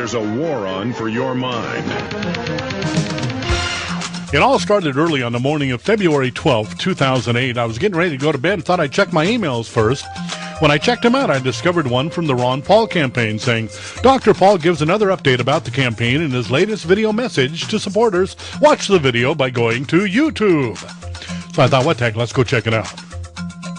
there's a war on for your mind. It all started early on the morning of February 12th, 2008. I was getting ready to go to bed and thought I'd check my emails first. When I checked them out, I discovered one from the Ron Paul campaign saying, Dr. Paul gives another update about the campaign in his latest video message to supporters. Watch the video by going to YouTube. So I thought, what the heck, let's go check it out.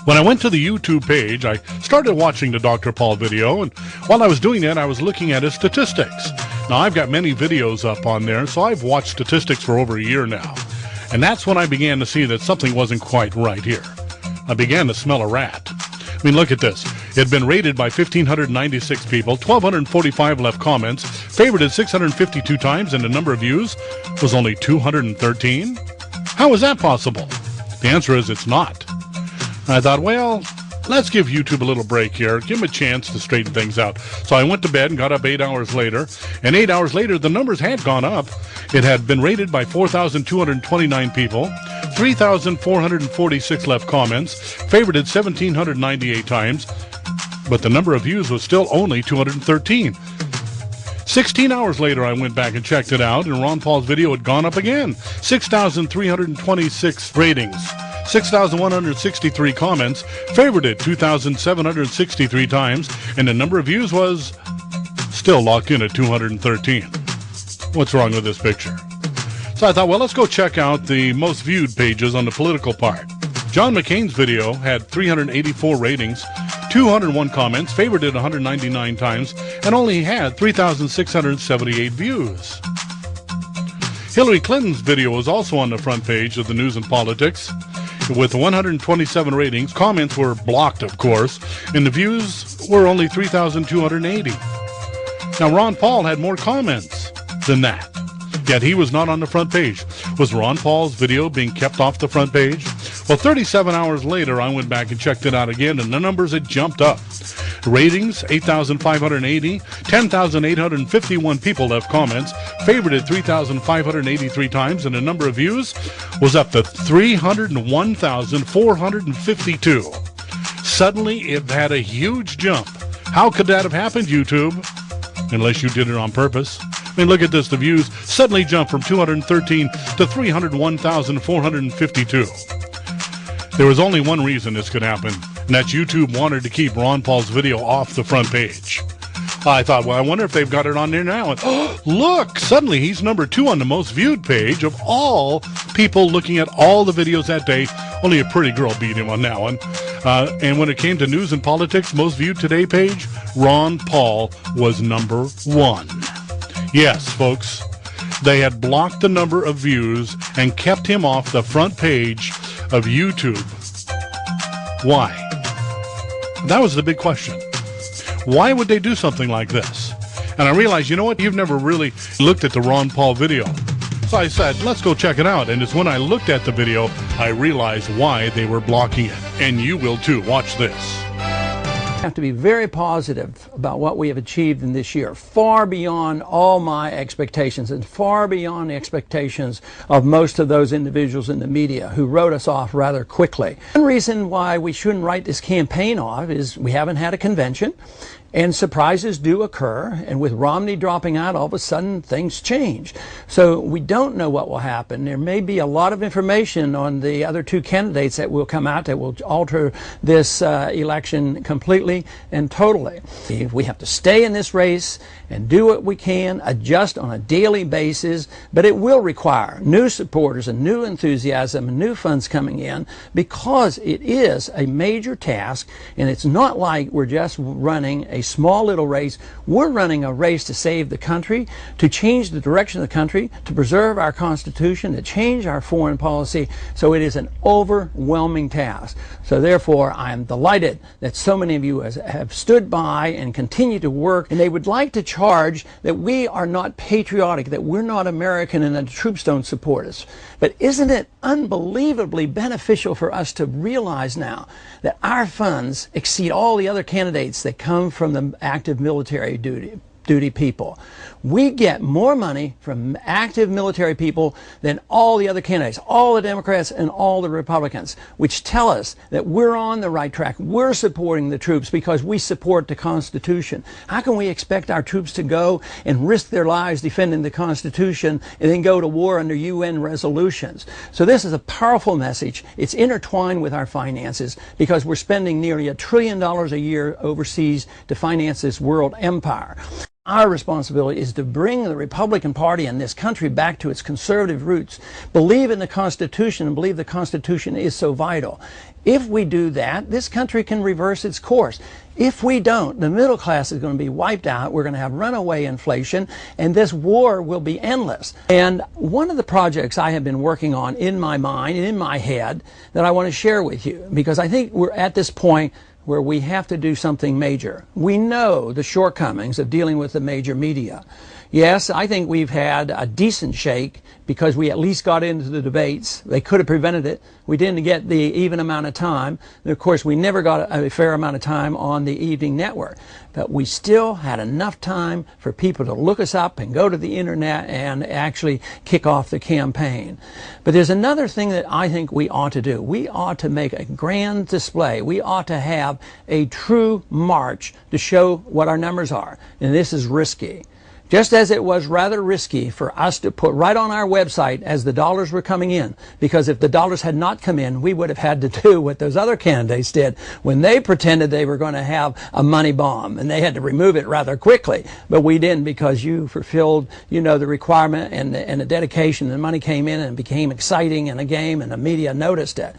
When I went to the YouTube page, I started watching the Dr. Paul video, and while I was doing that, I was looking at his statistics. Now, I've got many videos up on there, so I've watched statistics for over a year now. And that's when I began to see that something wasn't quite right here. I began to smell a rat. I mean, look at this. It had been rated by 1,596 people, 1,245 left comments, favorited 652 times, and the number of views was only 213? How is that possible? The answer is it's not. I thought, well, let's give YouTube a little break here, give them a chance to straighten things out. So I went to bed and got up 8 hours later, and 8 hours later, the numbers had gone up. It had been rated by 4,229 people, 3,446 left comments, favorited 1,798 times, but the number of views was still only 213. 16 hours later, I went back and checked it out, and Ron Paul's video had gone up again. 6,326 ratings, 6,163 comments, favorited 2,763 times, and the number of views was still locked in at 213. What's wrong with this picture? So I thought, well, let's go check out the most viewed pages on the political part. John McCain's video had 384 ratings, 201 comments, favorited 199 times, and only had 3,678 views. Hillary Clinton's video was also on the front page of the News and Politics. With 127 ratings, comments were blocked, of course, and the views were only 3,280. Now, Ron Paul had more comments than that, yet he was not on the front page. Was Ron Paul's video being kept off the front page? Well, 37 hours later, I went back and checked it out again, and the numbers had jumped up. Ratings, 8,580, 10,851 people left comments, favorited 3,583 times, and the number of views was up to 301,452. Suddenly, it had a huge jump. How could that have happened, YouTube? Unless you did it on purpose. I mean, look at this. The views suddenly jumped from 213 to 301,452. There was only one reason this could happen, and that's YouTube wanted to keep Ron Paul's video off the front page. I thought, well, I wonder if they've got it on there now. And look, suddenly he's number 2 on the most viewed page of all people looking at all the videos that day. Only a pretty girl beat him on that one. And when it came to News and Politics, most viewed today page, Ron Paul was number 1. Yes, folks, they had blocked the number of views and kept him off the front page of YouTube. Why? That was the big question. Why would they do something like this? And I realized, you know what? You've never really looked at the Ron Paul video. So I said, let's go check it out. And it's when I looked at the video, I realized why they were blocking it. And you will too. Watch this. Have to be very positive about what we have achieved in this year, far beyond all my expectations and far beyond the expectations of most of those individuals in the media who wrote us off rather quickly. One reason why we shouldn't write this campaign off is we haven't had a convention, and surprises do occur, and with Romney dropping out, all of a sudden things change. So we don't know what will happen. There may be a lot of information on the other 2 candidates that will come out that will alter this election completely and totally. We have to stay in this race and do what we can, adjust on a daily basis, but it will require new supporters and new enthusiasm and new funds coming in, because it is a major task, and it's not like we're just running a small little race. We're running a race to save the country, to change the direction of the country, to preserve our Constitution, to change our foreign policy. So it is an overwhelming task. So therefore, I am delighted that so many of you have stood by and continue to work, and they would like to charge that we are not patriotic, that we're not American, and that the troops don't support us. But isn't it unbelievably beneficial for us to realize now that our funds exceed all the other candidates that come from the active military duty? duty people. We get more money from active military people than all the other candidates, all the Democrats and all the Republicans, which tell us that we're on the right track. We're supporting the troops because we support the Constitution. How can we expect our troops to go and risk their lives defending the Constitution and then go to war under UN resolutions? So this is a powerful message. It's intertwined with our finances because we're spending nearly $1 trillion a year overseas to finance this world empire. Our responsibility is to bring the Republican Party and this country back to its conservative roots, believe in the Constitution and believe the Constitution is so vital. If we do that, this country can reverse its course. If we don't, the middle class is going to be wiped out. We're going to have runaway inflation, and this war will be endless. And one of the projects I have been working on in my mind and in my head that I want to share with you, because I think we're at this point where we have to do something major. We know the shortcomings of dealing with the major media. Yes, I think we've had a decent shake because we at least got into the debates. They could have prevented it. We didn't get the even amount of time. And of course, we never got a fair amount of time on the evening network. But we still had enough time for people to look us up and go to the internet and actually kick off the campaign. But there's another thing that I think we ought to do. We ought to make a grand display. We ought to have a true march to show what our numbers are. And this is risky. Just as it was rather risky for us to put right on our website as the dollars were coming in, because if the dollars had not come in, we would have had to do what those other candidates did when they pretended they were going to have a money bomb, and they had to remove it rather quickly. But we didn't, because you fulfilled, the requirement and the dedication. The money came in and it became exciting in a game, and the media noticed it.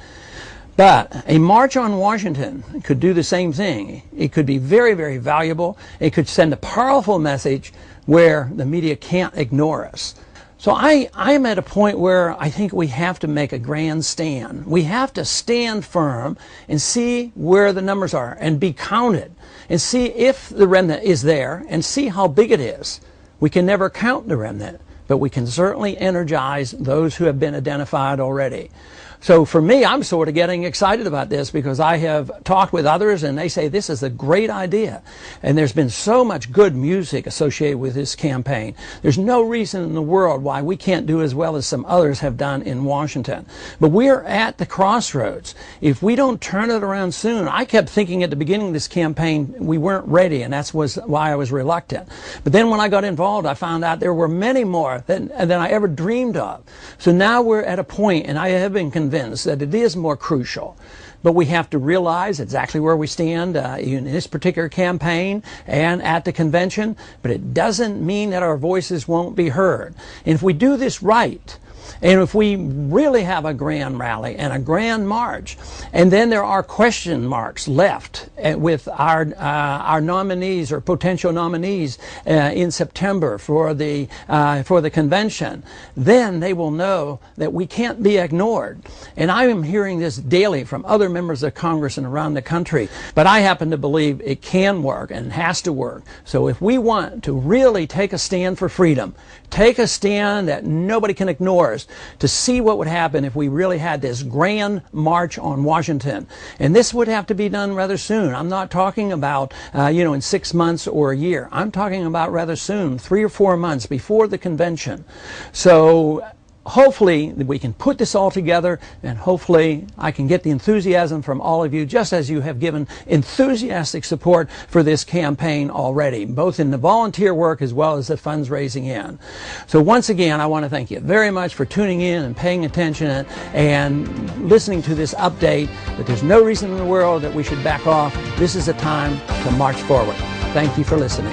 But a march on Washington could do the same thing. It could be very, very valuable. It could send a powerful message where the media can't ignore us. So I'm at a point where I think we have to make a grand stand. We have to stand firm and see where the numbers are and be counted and see if the remnant is there and see how big it is. We can never count the remnant, but we can certainly energize those who have been identified already. So for me, I'm sort of getting excited about this because I have talked with others and they say this is a great idea. And there's been so much good music associated with this campaign. There's no reason in the world why we can't do as well as some others have done in Washington. But we're at the crossroads. If we don't turn it around soon, I kept thinking at the beginning of this campaign we weren't ready, and that's why I was reluctant. But then when I got involved, I found out there were many more than I ever dreamed of. So now we're at a point, and I have been convinced that it is more crucial. But we have to realize exactly where we stand in this particular campaign and at the convention. But it doesn't mean that our voices won't be heard. And if we do this right, and if we really have a grand rally and a grand march, and then there are question marks left with our nominees or potential nominees in September for the convention, then they will know that we can't be ignored. And I am hearing this daily from other members of Congress and around the country. But I happen to believe it can work and has to work. So if we want to really take a stand for freedom, take a stand that nobody can ignore us, to see what would happen if we really had this grand march on Washington. And this would have to be done rather soon. I'm not talking about, in 6 months or a year. I'm talking about rather soon, 3 or 4 months before the convention. So hopefully we can put this all together, and hopefully I can get the enthusiasm from all of you, just as you have given enthusiastic support for this campaign already, both in the volunteer work as well as the fundraising end. So once again, I want to thank you very much for tuning in and paying attention and listening to this update. But there's no reason in the world that we should back off. This is a time to march forward. Thank you for listening.